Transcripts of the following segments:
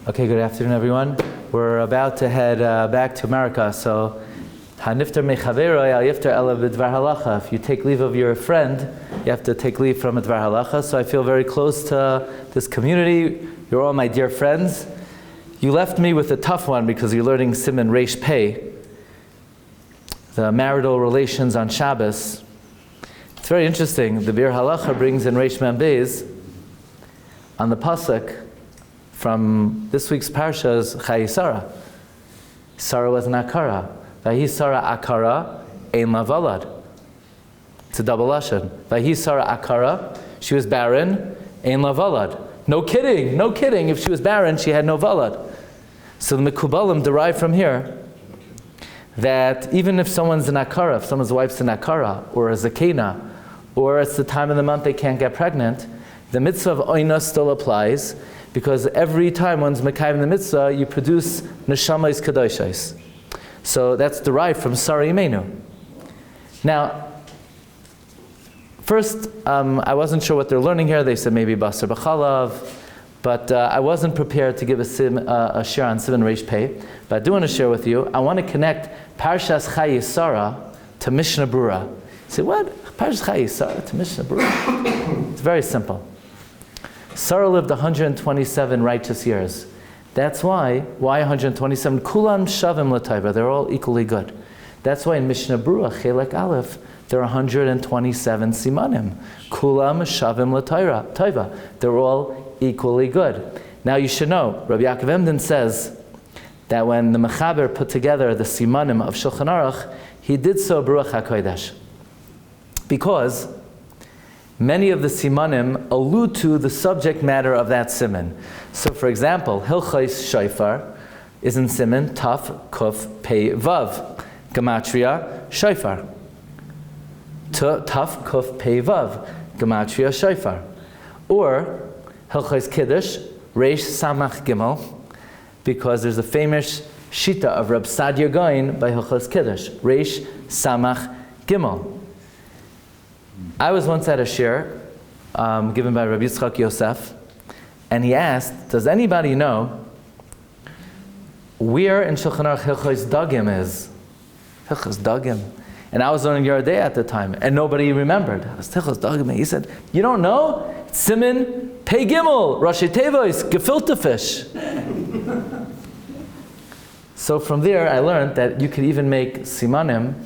Okay, good afternoon, everyone. We're about to head back to America, so haniftar mechaveroi al yiftar ela b'dvar halacha. If you take leave of your friend, you have to take leave from a dvar halacha. So I feel very close to this community. You're all my dear friends. You left me with a tough one because you're learning Siman Reish Pei, the marital relations on Shabbos. It's very interesting. The Bir Halacha brings in Reish Mem Beis on the pasuk from this week's parsha is Chayi Sarah. Sarah was an akara. Vahi Sarah akara ein la valad. It's a double lashon. Vahi Sarah akara, she was barren, ein la valad. No kidding. If she was barren, she had no valad. So the Mekubalim derive from here that even if someone's an akara, if someone's wife's an akara, or a zakena, or it's the time of the month they can't get pregnant, the mitzvah of oina still applies, because every time one's mekayim the mitzvah, you produce neshamas kadoshais. So that's derived from Sarah Imeinu. Now, first, I wasn't sure what they're learning here. They said maybe basar b'chalav, but I wasn't prepared to give a shir on Siman Reish Pei. But I do want to share with you. I want to connect Parshas Chayi Sarah to Mishnah Berura. You say, what? Parshas Chayi Sarah to Mishnah Berura? It's very simple. Sarah lived 127 righteous years. That's why 127? Kulam shavim l'taiva. They're all equally good. That's why in Mishnah Berura, Chelek Aleph, there are 127 simanim. Kulam shavim l'taiva. They're all equally good. Now you should know, Rabbi Yaakov Emden says that when the Mechaber put together the simanim of Shulchan Aruch, he did so Baruch HaKodesh. Because many of the simanim allude to the subject matter of that siman. So for example, Hilchos Shofar is in siman Taf Kuf Pei Vav. Gematria Shofar. Taf Kuf Pei Vav. Gematria Shofar. Or Hilchos Kiddush Reish Samach Gimel, because there's a famous shita of Reb Sadia Gaon by Hilchos Kiddush Reish Samach Gimel. I was once at a shir given by Rabbi Yitzchak Yosef, and he asked, does anybody know where in Shulchan Aruch Hilchos Dagim is? Hilchos Dagim. And I was learning Yoreh De'ah at the time, and nobody remembered. I was Hilchos Dagim. He said, you don't know? It's Siman Pei Gimel, Rashi Tevois, gefilte fish. So from there I learned that you could even make simanim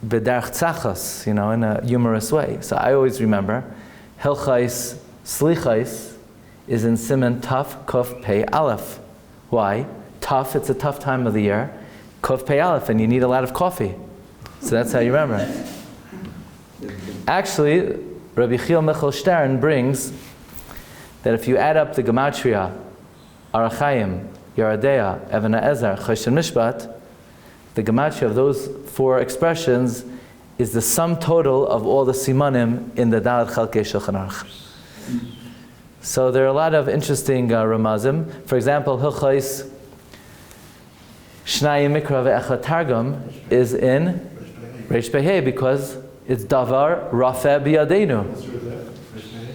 b'derech tzachos, in a humorous way. So I always remember, Hilchos Slichos is in Siman Taf Kuf Pei Aleph. Why? Taf, it's a tough time of the year. Kuf Pei Aleph, and you need a lot of coffee. So that's how you remember. Actually, Rabbi Chil Michal Stern brings that if you add up the Gematria, Arachayim, Yoreh De'ah, Even HaEzer, Choshen Mishpat, the gematria of those four expressions is the sum total of all the simanim in the Dalet Chalkei Shulchan Aruch. So there are a lot of interesting ramazim. For example, Hilchos Shnayim Mikra ve'Echad Targum is in Reish Pei because it's Davar Rafeh B'Yadeinu.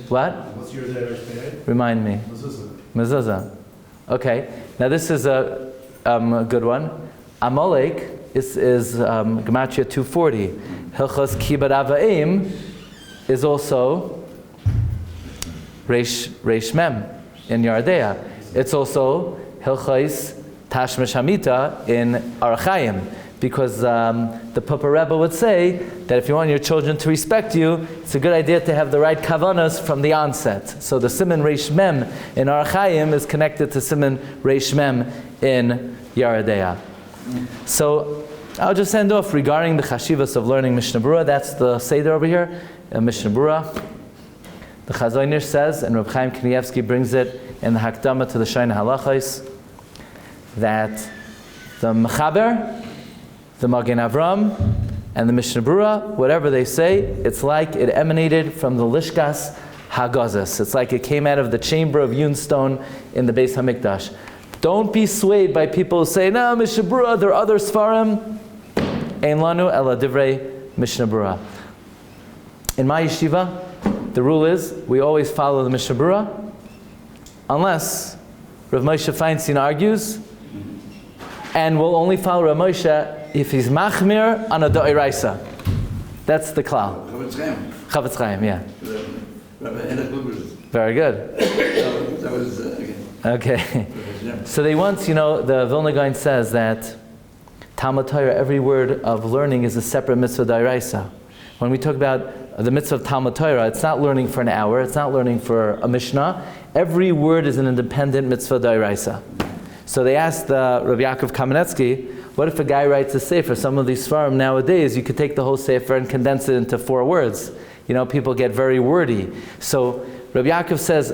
What? What's your Reish Pei? Remind me. Mezuzah. Okay. Now this is a good one. Amalek is Gematria 240. Hilchos Kibud Avayim is also Reish Mem in Yoreh De'ah. It's also Hilchos Tashmish Hamita in Arachayim, because the Papa Rebbe would say that if you want your children to respect you, it's a good idea to have the right kavanas from the onset. So the Siman Reish Mem in Arachayim is connected to Siman Reish Mem in Yoreh De'ah. So I'll just end off regarding the chashivas of learning Mishnah Berura. That's the Seder over here, Mishnah Berura. The Chazon Ish says, and Reb Chaim Kanievsky brings it in the Hakdama to the Shaina Halachos, that the Mechaber, the Magen Avram, and the Mishnah Berura, whatever they say, it's like it emanated from the Lishkas Hagazos. It's like it came out of the chamber of hewn stone in the Beis Hamikdash. Don't be swayed by people who say, no, Mishnah Berura, there are other Sfarim. Ein lanu ela divrei Mishnah Berura. In my yeshiva, the rule is we always follow the Mishnah Berura, unless Rav Moshe Feinstein argues, and will only follow Rav Moshe if he's machmir on a d'oraisa. That's the klal. Chavetz Chaim, yeah. Very good. Okay. So they once, the Vilna Gaon says that Talmud Torah, every word of learning is a separate mitzvah d'oraisa. When we talk about the mitzvah of Talmud Torah, it's not learning for an hour, it's not learning for a Mishnah. Every word is an independent mitzvah d'oraisa. So they asked Rabbi Yaakov Kamenetsky, what if a guy writes a sefer? Some of these svarim nowadays, you could take the whole sefer and condense it into 4 words. People get very wordy. So Rabbi Yaakov says,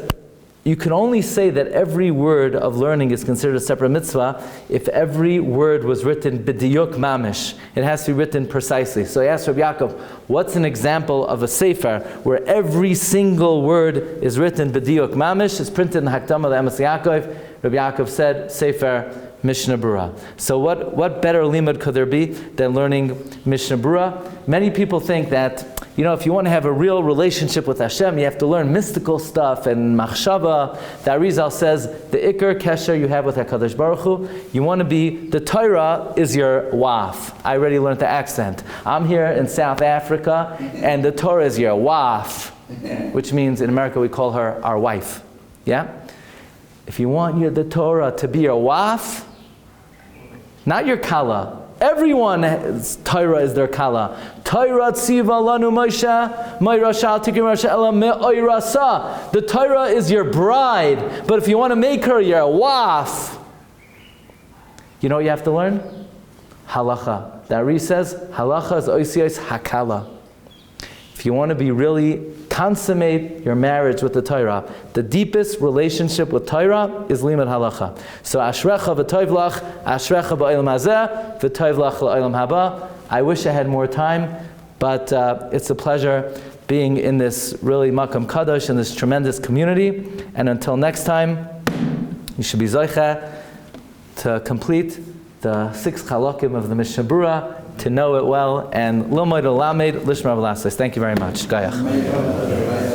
you can only say that every word of learning is considered a separate mitzvah if every word was written b'diyuk mamish. It has to be written precisely. So I asked Rabbi Yaakov, what's an example of a sefer where every single word is written b'diyuk mamish? It's printed in Hakdama L'Emes Yaakov. Rabbi Yaakov said, Sefer Mishna Berura. So what better limud could there be than learning Mishna Berura? Many people think that, if you want to have a real relationship with Hashem, you have to learn mystical stuff and machshava. The Arizal says, the ikar kesher you have with HaKadosh Baruch Hu, you want to be, the Torah is your waf. I already learned the accent. I'm here in South Africa, and the Torah is your waf, which means in America we call her our wife. Yeah? If you want the Torah to be your waf, not your kala. Everyone's Torah is their kala. Torah tziva lanu Moshe, Meir shal tikim Moshe ela me'oirasa. The Torah is your bride, but if you want to make her your waf, you know what you have to learn? Halacha. The Ari says, halacha is oisios hakala. If you want to be really consummate your marriage with the Torah, the deepest relationship with Torah is limud halacha. So ashrecha v'toiv lach, ashrecha ba'olam hazeh, v'toiv lach la'olam haba. I wish I had more time, but it's a pleasure being in this really makam kadosh, in this tremendous community. And until next time, you should be zoicha to complete the 6 chalakim of the Mishnah Berura, to know it well, and lomod ulamed lishmar v'lasos. Thank you very much. Gayach.